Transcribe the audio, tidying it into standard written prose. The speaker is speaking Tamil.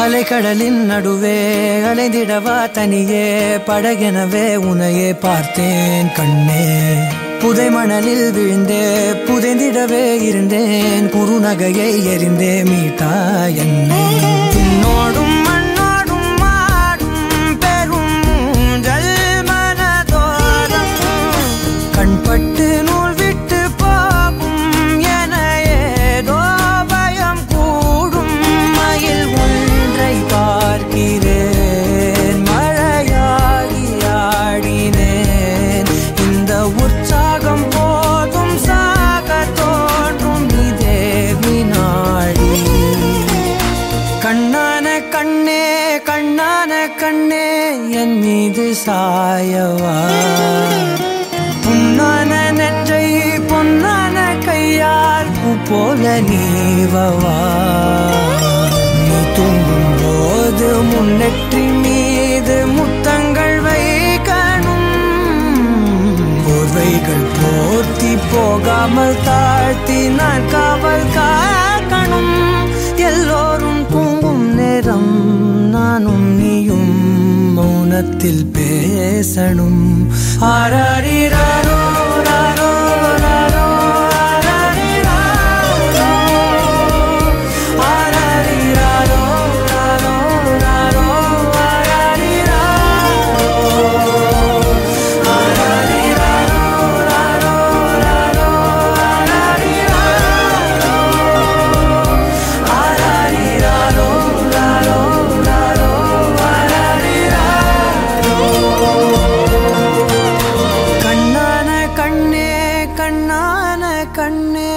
அலைக்கடலின் நடுவே அலைந்திடவா தனியே படகெனவே உனையே பார்த்தேன் கண்ணே. புதை மணலில் விழுந்தே புதைந்திடவே இருந்தேன் குறுநகையை எறிந்தே மீட்டா என்னை. உன்னோடும் மண்ணோடும் மாடும் பெரும் ஊஞ்சல் மனதோரம் கண்பட்டு நூல் விட்டு போகும் என ஏதோ பயம் கூடும். மயில் ஒன்றை பார்க்கிறேன் மழையாகி ஆடினேன். இந்த உற்சாகம் போதும் சாக தோன்றும் இதே வினாடி. கண்ணான கண்ணே கண்ணான கண்ணே என் மீது சாயவா. பொன்னான நெற்றை பொன்னான கையால் பூ போல நீவவா. நீ தூங்கும் போது முன்னெற்றி மீது முத்தங்கள் வைக்கணும். போர்வைகள் போர்த்தி போகாமல் தாழ்த்தி நான் காவல் காக்கணும். எல்லோரும் தூங்கும் நேரம் நானும் நீயும் மௌனத்தில் பேசணும். ஆராரிராரோ ராரோ ராரோ ஆராரிராரோ ஆராரிராரோ ராரோ ராரோ ஆராரிராரோ ஆராரிராரோ ராரோ ராரோ ஆராரிராரோ ஆராரிராரோ ராரோ ராரோ ஆராரிராரோ. கண்ணான கண்ணே கண்ணான கண்ணே